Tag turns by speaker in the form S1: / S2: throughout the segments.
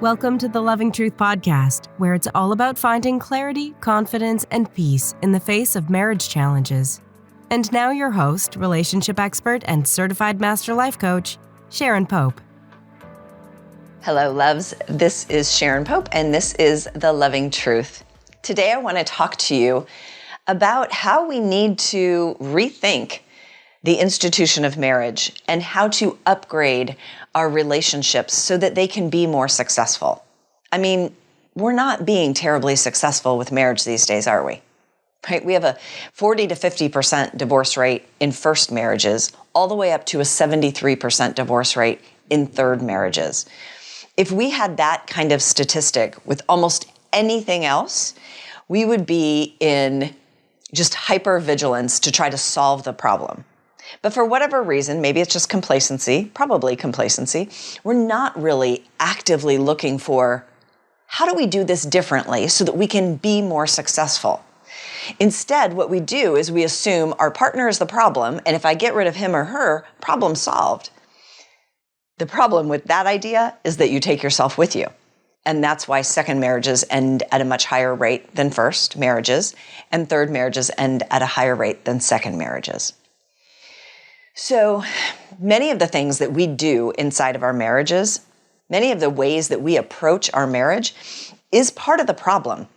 S1: Welcome to the Loving Truth Podcast, where it's all about finding clarity, confidence, and peace in the face of marriage challenges. And now your host, relationship expert, and certified master life coach, Sharon Pope.
S2: Hello, loves. This is Sharon Pope, and this is The Loving Truth. Today, I want to talk to you about how we need to rethink the institution of marriage and how to upgrade our relationships so that they can be more successful. I mean, we're not being terribly successful with marriage these days, are we? Right? We have a 40 to 50% divorce rate in first marriages, all the way up to a 73% divorce rate in third marriages. If we had that kind of statistic with almost anything else, we would be in just hypervigilance to try to solve the problem. But for whatever reason, maybe it's just complacency, probably complacency, we're not really actively looking for how do we do this differently so that we can be more successful. Instead, what we do is we assume our partner is the problem, and if I get rid of him or her, problem solved. The problem with that idea is that you take yourself with you. And that's why second marriages end at a much higher rate than first marriages, and third marriages end at a higher rate than second marriages. So many of the things that we do inside of our marriages, many of the ways that we approach our marriage is part of the problem.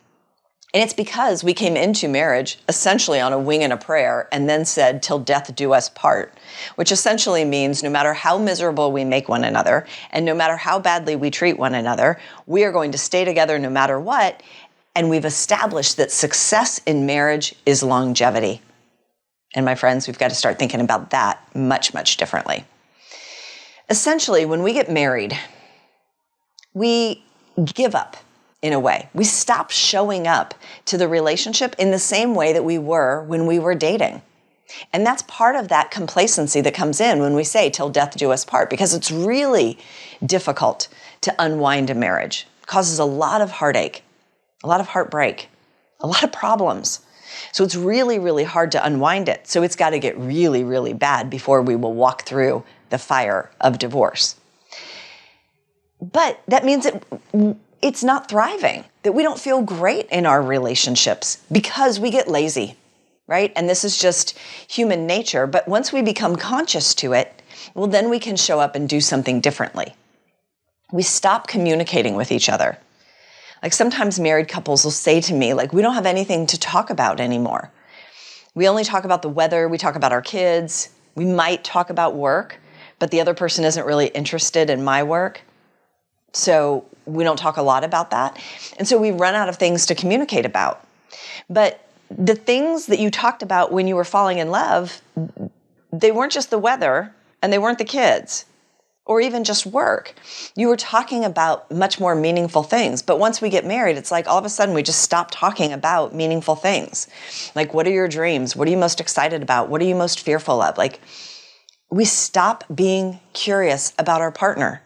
S2: And it's because we came into marriage essentially on a wing and a prayer and then said, till death do us part, which essentially means no matter how miserable we make one another and no matter how badly we treat one another, we are going to stay together no matter what. And we've established that success in marriage is longevity. And my friends, we've got to start thinking about that much, much differently. Essentially, when we get married, we give up in a way. We stop showing up to the relationship in the same way that we were when we were dating. And that's part of that complacency that comes in when we say, till death do us part, because it's really difficult to unwind a marriage. It causes a lot of heartache, a lot of heartbreak, a lot of problems. So it's really, really hard to unwind it. So it's got to get really, really bad before we will walk through the fire of divorce. But that means it's not thriving, that we don't feel great in our relationships because we get lazy, right? And this is just human nature. But once we become conscious to it, well, then we can show up and do something differently. We stop communicating with each other. Like sometimes married couples will say to me, like, we don't have anything to talk about anymore. We only talk about the weather, we talk about our kids, we might talk about work, but the other person isn't really interested in my work. So we don't talk a lot about that. And so we run out of things to communicate about. But the things that you talked about when you were falling in love, they weren't just the weather and they weren't the kids. Or even just work. You were talking about much more meaningful things. But once we get married, it's like all of a sudden we just stop talking about meaningful things. Like, what are your dreams? What are you most excited about? What are you most fearful of? Like, we stop being curious about our partner.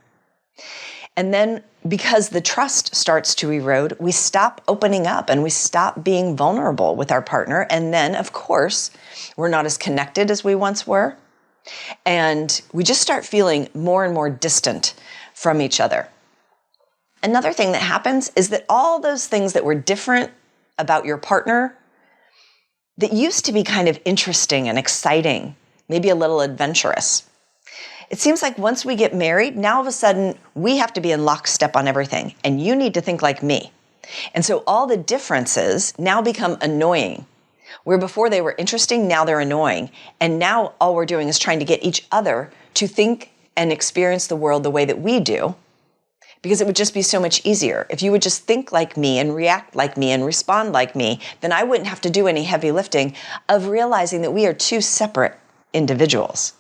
S2: And then because the trust starts to erode, we stop opening up and we stop being vulnerable with our partner. And then, of course, we're not as connected as we once were. And we just start feeling more and more distant from each other. Another thing that happens is that all those things that were different about your partner that used to be kind of interesting and exciting, maybe a little adventurous. It seems like once we get married, now all of a sudden we have to be in lockstep on everything, and you need to think like me. And so all the differences now become annoying. Where before they were interesting, now they're annoying. And now all we're doing is trying to get each other to think and experience the world the way that we do, because it would just be so much easier. If you would just think like me and react like me and respond like me, then I wouldn't have to do any heavy lifting of realizing that we are two separate individuals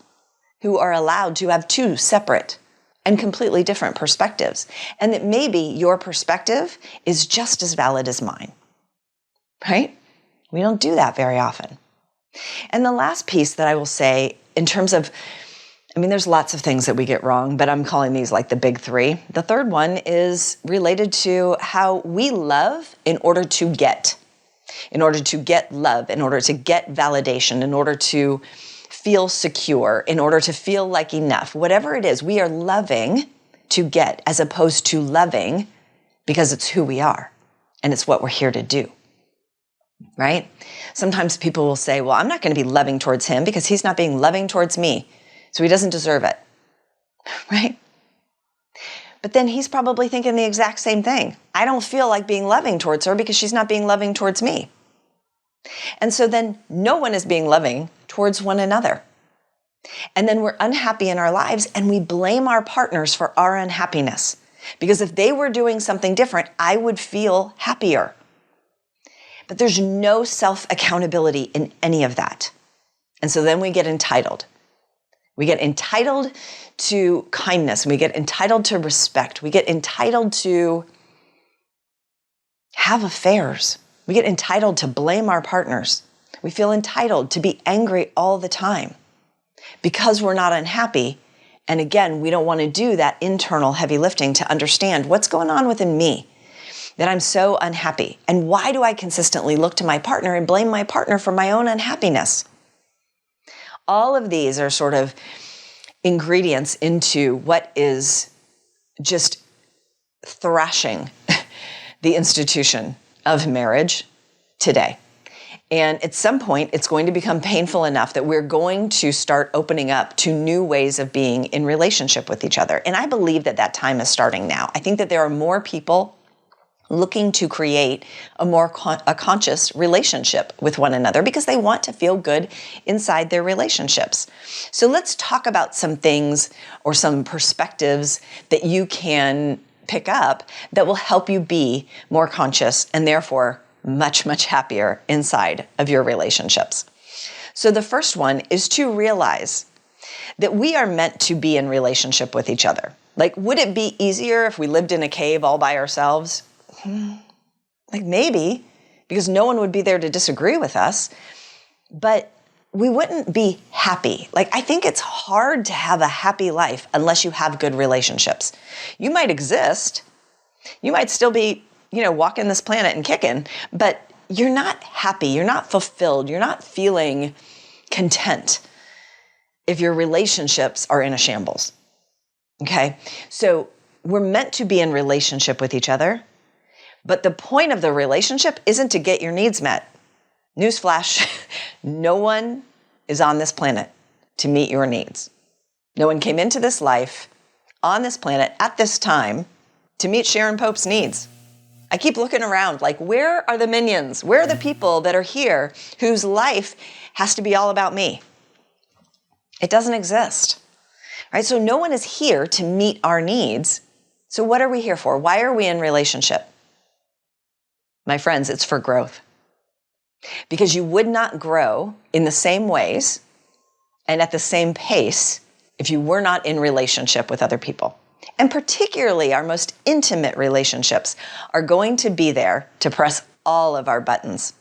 S2: who are allowed to have two separate and completely different perspectives. And that maybe your perspective is just as valid as mine, right? We don't do that very often. And the last piece that I will say in terms of, there's lots of things that we get wrong, but I'm calling these like the big three. The third one is related to how we love in order to get love, in order to get validation, in order to feel secure, in order to feel like enough. Whatever it is, we are loving to get as opposed to loving because it's who we are and it's what we're here to do, right? Sometimes people will say, well, I'm not going to be loving towards him because he's not being loving towards me, so he doesn't deserve it, right? But then he's probably thinking the exact same thing. I don't feel like being loving towards her because she's not being loving towards me. And so then no one is being loving towards one another. And then we're unhappy in our lives and we blame our partners for our unhappiness. Because if they were doing something different, I would feel happier. But there's no self-accountability in any of that. And so then we get entitled. We get entitled to kindness. We get entitled to respect. We get entitled to have affairs. We get entitled to blame our partners. We feel entitled to be angry all the time because we're not unhappy. And again, we don't want to do that internal heavy lifting to understand what's going on within me that I'm so unhappy. And why do I consistently look to my partner and blame my partner for my own unhappiness? All of these are sort of ingredients into what is just thrashing the institution of marriage today. And at some point, it's going to become painful enough that we're going to start opening up to new ways of being in relationship with each other. And I believe that that time is starting now. I think that there are more people looking to create a more conscious relationship with one another because they want to feel good inside their relationships. So let's talk about some things or some perspectives that you can pick up that will help you be more conscious and therefore much, much happier inside of your relationships. So the first one is to realize that we are meant to be in relationship with each other. Like, would it be easier if we lived in a cave all by ourselves? Like maybe, because no one would be there to disagree with us, but we wouldn't be happy. Like, I think it's hard to have a happy life unless you have good relationships. You might exist. You might still be, walking this planet and kicking, but you're not happy. You're not fulfilled. You're not feeling content if your relationships are in a shambles. Okay? So we're meant to be in relationship with each other, but the point of the relationship isn't to get your needs met. Newsflash, no one is on this planet to meet your needs. No one came into this life on this planet at this time to meet Sharon Pope's needs. I keep looking around like, where are the minions? Where are the people that are here whose life has to be all about me? It doesn't exist. Right? So no one is here to meet our needs. So what are we here for? Why are we in relationship? My friends, it's for growth. Because you would not grow in the same ways and at the same pace if you were not in relationship with other people. And particularly our most intimate relationships are going to be there to press all of our buttons.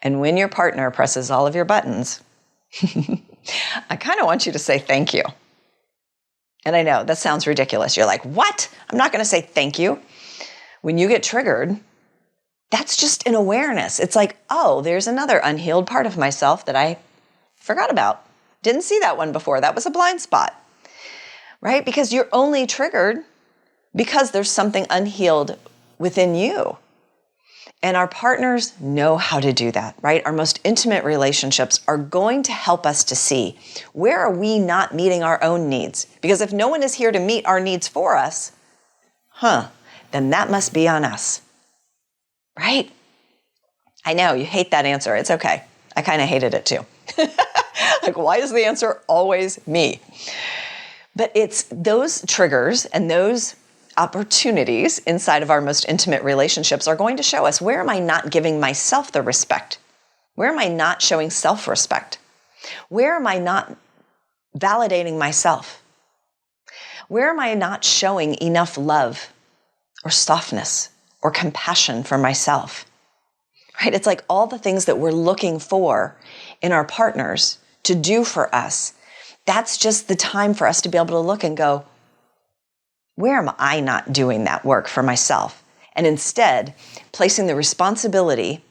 S2: And when your partner presses all of your buttons, I kind of want you to say thank you. And I know that sounds ridiculous. You're like, what? I'm not going to say thank you. When you get triggered, that's just an awareness. It's like, oh, there's another unhealed part of myself that I forgot about. Didn't see that one before. That was a blind spot, right? Because you're only triggered because there's something unhealed within you. And our partners know how to do that, right? Our most intimate relationships are going to help us to see where are we not meeting our own needs? Because if no one is here to meet our needs for us, then that must be on us. Right? I know, you hate that answer. It's okay. I kind of hated it too. Like, why is the answer always me? But it's those triggers and those opportunities inside of our most intimate relationships are going to show us, where am I not giving myself the respect? Where am I not showing self-respect? Where am I not validating myself? Where am I not showing enough love or softness or compassion for myself, right? It's like all the things that we're looking for in our partners to do for us. That's just the time for us to be able to look and go, where am I not doing that work for myself? And instead, placing the responsibility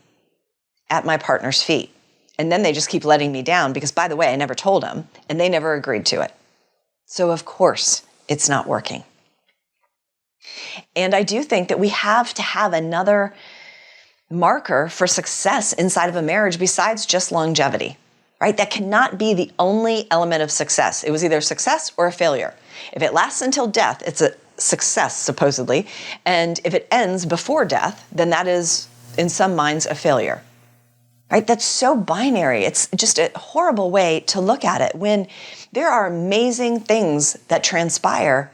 S2: at my partner's feet. And then they just keep letting me down because, by the way, I never told them and they never agreed to it. So of course, it's not working. And I do think that we have to have another marker for success inside of a marriage besides just longevity, right? That cannot be the only element of success. It was either a success or a failure. If it lasts until death, it's a success, supposedly. And if it ends before death, then that is, in some minds, a failure, right? That's so binary. It's just a horrible way to look at it when there are amazing things that transpire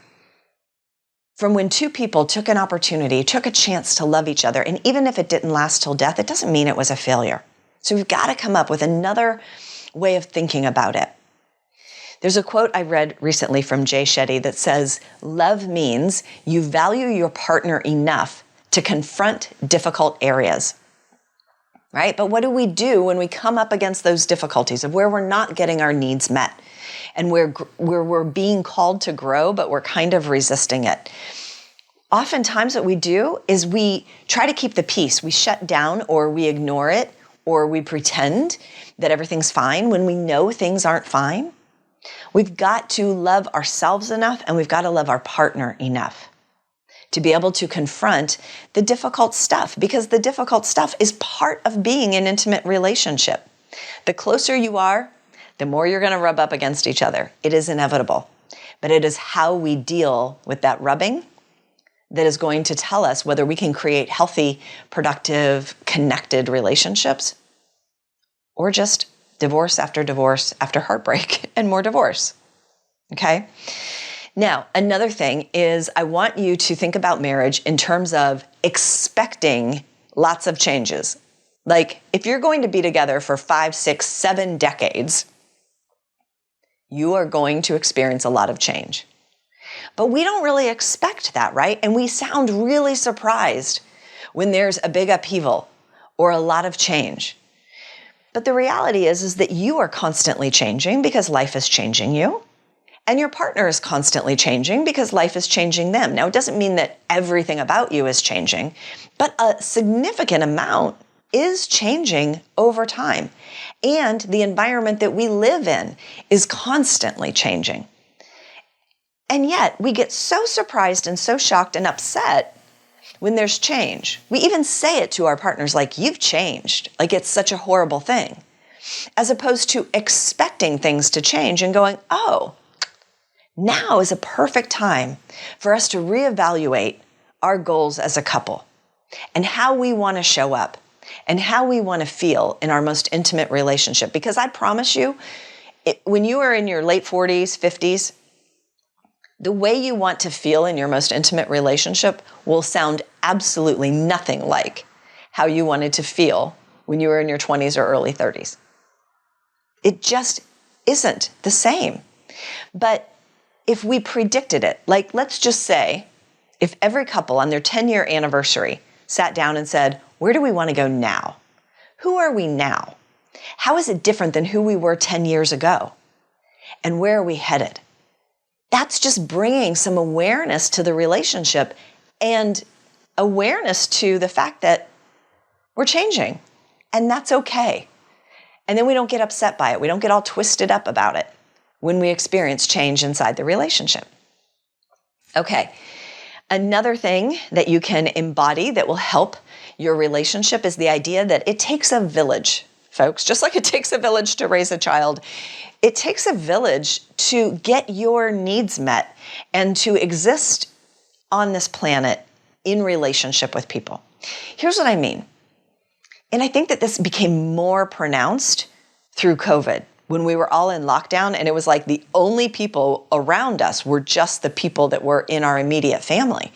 S2: from when two people took an opportunity, took a chance to love each other. And even if it didn't last till death, it doesn't mean it was a failure. So we've got to come up with another way of thinking about it. There's a quote I read recently from Jay Shetty that says, "Love means you value your partner enough to confront difficult areas." Right? But what do we do when we come up against those difficulties of where we're not getting our needs met and where we're being called to grow, but we're kind of resisting it? Oftentimes what we do is we try to keep the peace. We shut down or we ignore it or we pretend that everything's fine when we know things aren't fine. We've got to love ourselves enough and we've got to love our partner enough to be able to confront the difficult stuff, because the difficult stuff is part of being in an intimate relationship. The closer you are, the more you're going to rub up against each other. It is inevitable. But it is how we deal with that rubbing that is going to tell us whether we can create healthy, productive, connected relationships or just divorce after heartbreak and more divorce. Okay? Now, another thing is I want you to think about marriage in terms of expecting lots of changes. Like if you're going to be together for 5, 6, 7 decades, you are going to experience a lot of change. But we don't really expect that, right? And we sound really surprised when there's a big upheaval or a lot of change. But the reality is that you are constantly changing because life is changing you. And your partner is constantly changing because life is changing them. Now, it doesn't mean that everything about you is changing, but a significant amount is changing over time. And the environment that we live in is constantly changing. And yet, we get so surprised and so shocked and upset when there's change. We even say it to our partners like, "You've changed," like it's such a horrible thing, as opposed to expecting things to change and going, "Oh, now is a perfect time for us to reevaluate our goals as a couple and how we want to show up and how we want to feel in our most intimate relationship." Because I promise you, when you are in your late 40s, 50s, the way you want to feel in your most intimate relationship will sound absolutely nothing like how you wanted to feel when you were in your 20s or early 30s. It just isn't the same. But if we predicted it, like let's just say, if every couple on their 10-year anniversary sat down and said, "Where do we want to go now? Who are we now? How is it different than who we were 10 years ago? And where are we headed?" That's just bringing some awareness to the relationship and awareness to the fact that we're changing and that's okay. And then we don't get upset by it. We don't get all twisted up about it when we experience change inside the relationship. Okay, another thing that you can embody that will help your relationship is the idea that it takes a village, folks. Just like it takes a village to raise a child, it takes a village to get your needs met and to exist on this planet in relationship with people. Here's what I mean. And I think that this became more pronounced through COVID, when we were all in lockdown and it was like the only people around us were just the people that were in our immediate family.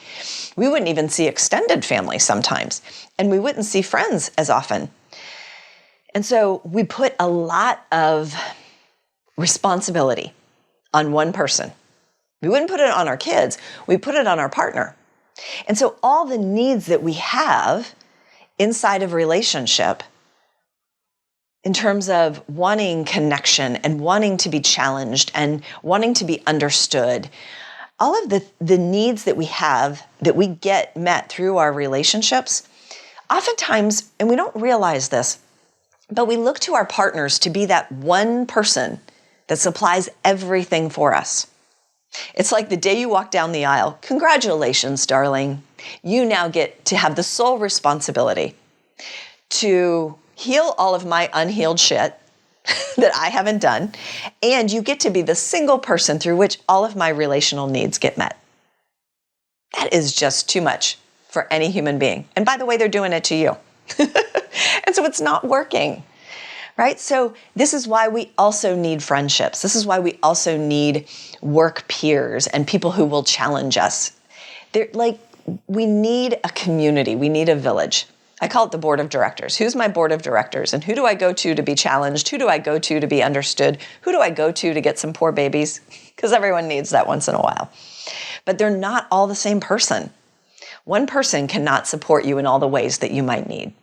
S2: We wouldn't even see extended family sometimes, and we wouldn't see friends as often. And so we put a lot of responsibility on one person. We wouldn't put it on our kids, we put it on our partner. And so all the needs that we have inside of relationship in terms of wanting connection and wanting to be challenged and wanting to be understood, all of the needs that we have that we get met through our relationships, oftentimes, and we don't realize this, but we look to our partners to be that one person that supplies everything for us. It's like the day you walk down the aisle. Congratulations, darling. You now get to have the sole responsibility to heal all of my unhealed shit that I haven't done, and you get to be the single person through which all of my relational needs get met. That is just too much for any human being. And by the way, they're doing it to you. And so it's not working, right? So this is why we also need friendships. This is why we also need work peers and people who will challenge us. We need a community. We need a village. I call it the board of directors. Who's my board of directors? And who do I go to be challenged? Who do I go to be understood? Who do I go to get some poor babies? Because everyone needs that once in a while. But they're not all the same person. One person cannot support you in all the ways that you might need.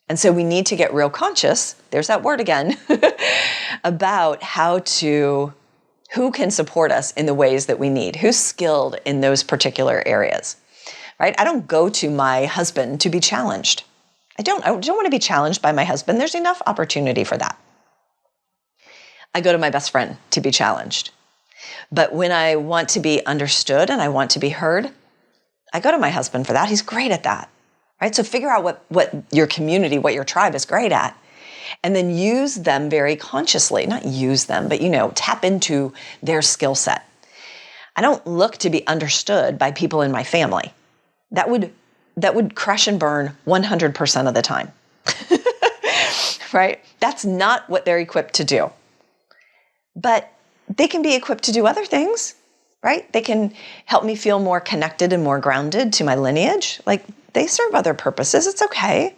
S2: And so we need to get real conscious, there's that word again, about who can support us in the ways that we need, who's skilled in those particular areas, right? I don't go to my husband to be challenged. I don't want to be challenged by my husband. There's enough opportunity for that. I go to my best friend to be challenged. But when I want to be understood and I want to be heard, I go to my husband for that. He's great at that, right? So figure out what your community, what your tribe is great at, and then use them very consciously. Not use them, but tap into their skill set. I don't look to be understood by people in my family. That would crush and burn 100% of the time, right? That's not what they're equipped to do. But they can be equipped to do other things, right? They can help me feel more connected and more grounded to my lineage. They serve other purposes. It's okay.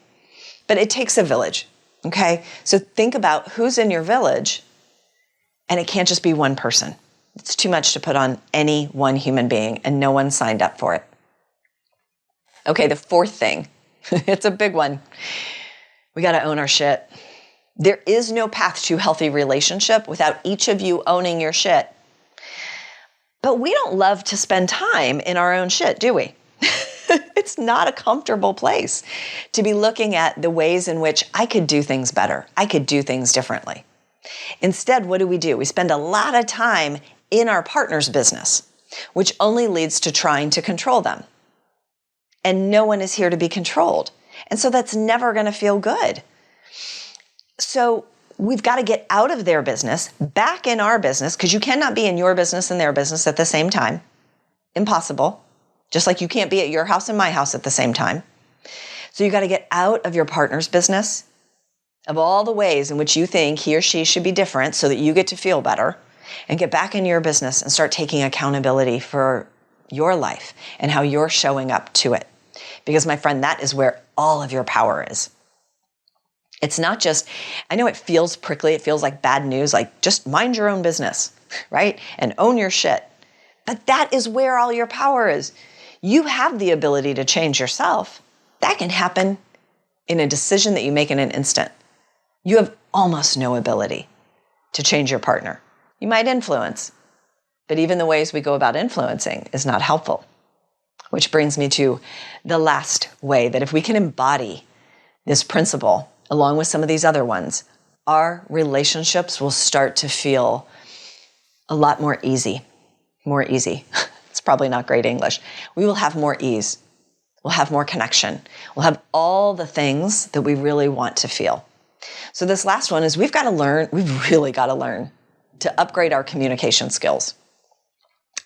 S2: But it takes a village, okay? So think about who's in your village, and it can't just be one person. It's too much to put on any one human being, and no one signed up for it. Okay, the fourth thing, it's a big one. We got to own our shit. There is no path to healthy relationship without each of you owning your shit. But we don't love to spend time in our own shit, do we? It's not a comfortable place to be looking at the ways in which I could do things better. I could do things differently. Instead, what do? We spend a lot of time in our partner's business, which only leads to trying to control them. And no one is here to be controlled. And so that's never going to feel good. So we've got to get out of their business, back in our business, because you cannot be in your business and their business at the same time. Impossible. Just like you can't be at your house and my house at the same time. So you got to get out of your partner's business, of all the ways in which you think he or she should be different so that you get to feel better, and get back in your business and start taking accountability for your life and how you're showing up to it. Because my friend, that is where all of your power is. It's not just, I know it feels prickly, it feels like bad news, like just mind your own business, right? And own your shit. But that is where all your power is. You have the ability to change yourself. That can happen in a decision that you make in an instant. You have almost no ability to change your partner. You might influence, but even the ways we go about influencing is not helpful. Which brings me to the last way that if we can embody this principle along with some of these other ones, our relationships will start to feel a lot more easy. More easy. It's probably not great English. We will have more ease. We'll have more connection. We'll have all the things that we really want to feel. So this last one is we've really got to learn to upgrade our communication skills.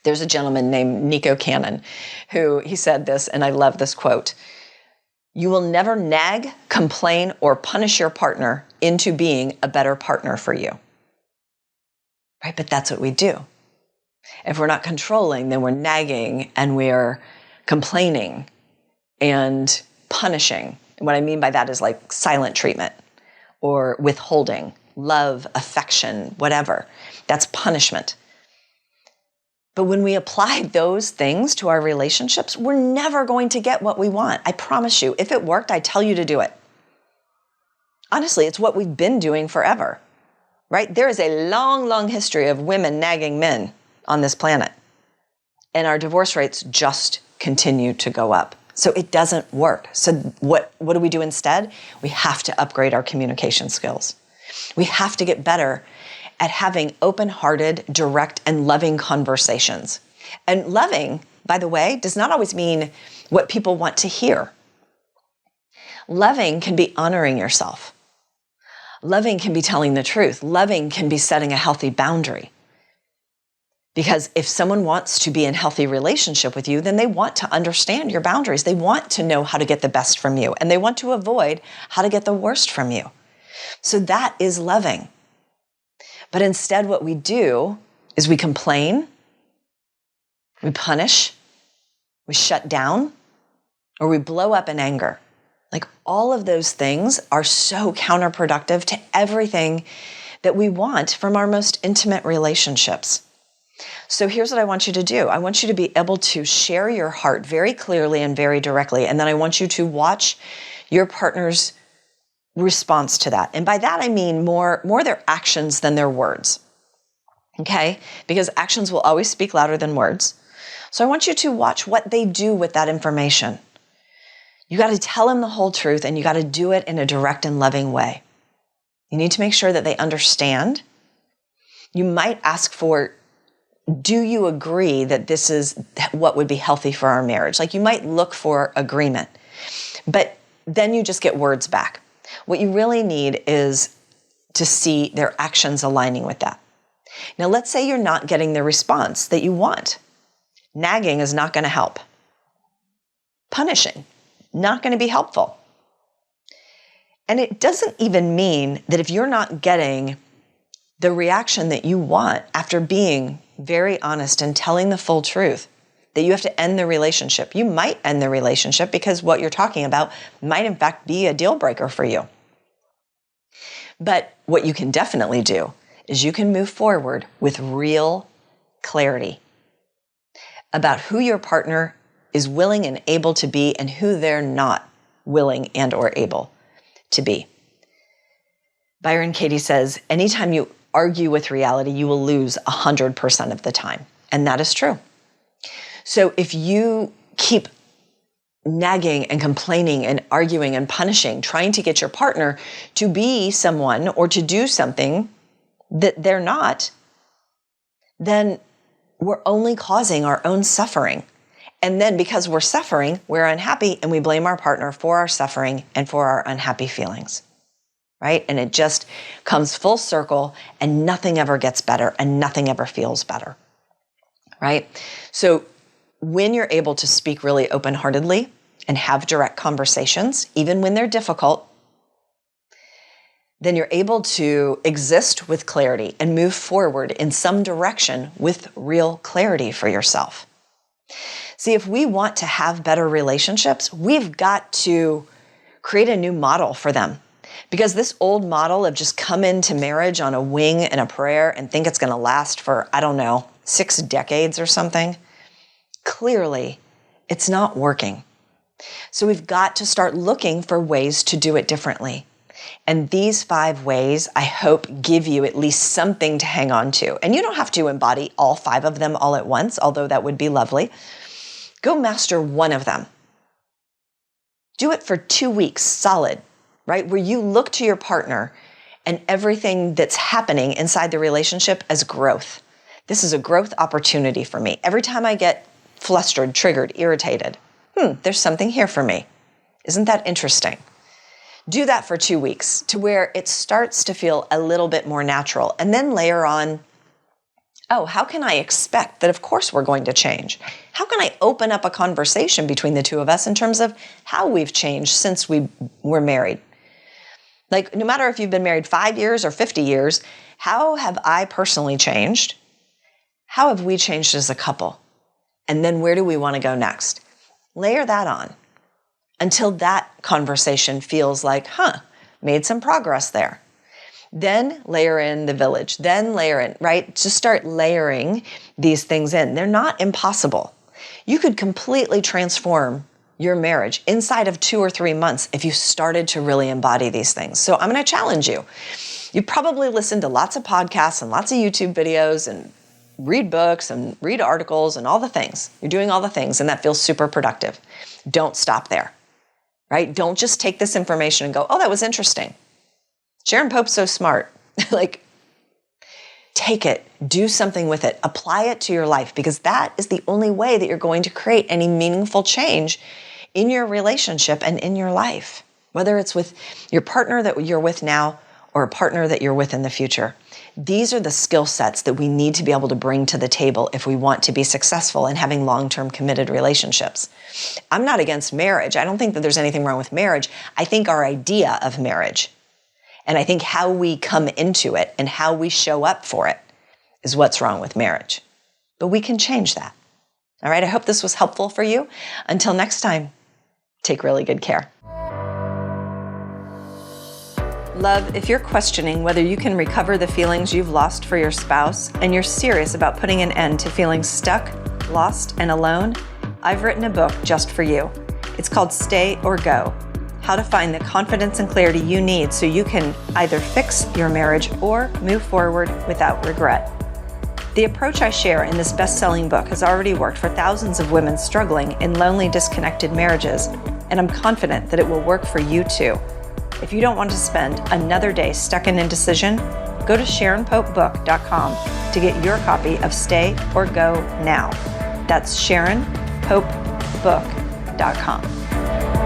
S2: There's a gentleman named Nico Cannon who he said this, and I love this quote. You will never nag, complain, or punish your partner into being a better partner for you. Right? But that's what we do. If we're not controlling, then we're nagging and we're complaining and punishing. And what I mean by that is like silent treatment or withholding, love, affection, whatever. That's punishment. But when we apply those things to our relationships, we're never going to get what we want. I promise you, if it worked, I tell you to do it. Honestly, it's what we've been doing forever, right? There is a long, long history of women nagging men on this planet. And our divorce rates just continue to go up. So it doesn't work. So what do we do instead? We have to upgrade our communication skills. We have to get better at having open-hearted, direct, and loving conversations. And loving, by the way, does not always mean what people want to hear. Loving can be honoring yourself. Loving can be telling the truth. Loving can be setting a healthy boundary. Because if someone wants to be in healthy relationship with you, then they want to understand your boundaries. They want to know how to get the best from you, and they want to avoid how to get the worst from you. So that is loving. But instead, what we do is we complain, we punish, we shut down, or we blow up in anger. Like, all of those things are so counterproductive to everything that we want from our most intimate relationships. So here's what I want you to do. I want you to be able to share your heart very clearly and very directly. And then I want you to watch your partner's response to that. And by that, I mean more their actions than their words. Okay? Because actions will always speak louder than words. So I want you to watch what they do with that information. You got to tell them the whole truth, and you got to do it in a direct and loving way. You need to make sure that they understand. You might ask for, do you agree that this is what would be healthy for our marriage? Like, you might look for agreement, but then you just get words back. What you really need is to see their actions aligning with that. Now, let's say you're not getting the response that you want. Nagging is not going to help. Punishing, not going to be helpful. And it doesn't even mean that if you're not getting the reaction that you want after being very honest and telling the full truth, that you have to end the relationship. You might end the relationship because what you're talking about might in fact be a deal breaker for you. But what you can definitely do is you can move forward with real clarity about who your partner is willing and able to be and who they're not willing and or able to be. Byron Katie says, anytime you argue with reality, you will lose 100% of the time. And that is true. So if you keep nagging and complaining and arguing and punishing, trying to get your partner to be someone or to do something that they're not, then we're only causing our own suffering. And then because we're suffering, we're unhappy, and we blame our partner for our suffering and for our unhappy feelings, right? And it just comes full circle, and nothing ever gets better and nothing ever feels better, right? So when you're able to speak really open-heartedly and have direct conversations, even when they're difficult, then you're able to exist with clarity and move forward in some direction with real clarity for yourself. See, if we want to have better relationships, we've got to create a new model for them. Because this old model of just come into marriage on a wing and a prayer and think it's going to last for, 6 decades or something, clearly it's not working. So we've got to start looking for ways to do it differently. And these 5 ways, I hope, give you at least something to hang on to. And you don't have to embody all 5 of them all at once, although that would be lovely. Go master one of them. Do it for 2 weeks solid, right? Where you look to your partner and everything that's happening inside the relationship as growth. This is a growth opportunity for me. Every time I get flustered, triggered, irritated, there's something here for me. Isn't that interesting? Do that for 2 weeks to where it starts to feel a little bit more natural. And then layer on, how can I expect that of course we're going to change? How can I open up a conversation between the two of us in terms of how we've changed since we were married? Like, no matter if you've been married 5 years or 50 years, how have I personally changed? How have we changed as a couple? And then where do we want to go next? Layer that on until that conversation feels like, made some progress there. Then layer in the village, then layer in, right? Just start layering these things in. They're not impossible. You could completely transform your marriage inside of 2 or 3 months if you started to really embody these things. So I'm going to challenge you. You probably listen to lots of podcasts and lots of YouTube videos and read books and read articles and all the things. You're doing all the things, and that feels super productive. Don't stop there, right? Don't just take this information and go, that was interesting. Sharon Pope's so smart. take it, do something with it, apply it to your life, because that is the only way that you're going to create any meaningful change in your relationship and in your life, whether it's with your partner that you're with now or a partner that you're with in the future. These are the skill sets that we need to be able to bring to the table if we want to be successful in having long-term committed relationships. I'm not against marriage. I don't think that there's anything wrong with marriage. I think our idea of marriage, and I think how we come into it and how we show up for it, is what's wrong with marriage. But we can change that. All right, I hope this was helpful for you. Until next time, take really good care. Love, if you're questioning whether you can recover the feelings you've lost for your spouse and you're serious about putting an end to feeling stuck, lost, and alone, I've written a book just for you. It's called Stay or Go: How to Find the Confidence and Clarity You Need so you can either fix your marriage or move forward without regret. The approach I share in this best-selling book has already worked for thousands of women struggling in lonely, disconnected marriages, and I'm confident that it will work for you too. If you don't want to spend another day stuck in indecision, go to SharonPopeBook.com to get your copy of Stay or Go now. That's SharonPopeBook.com.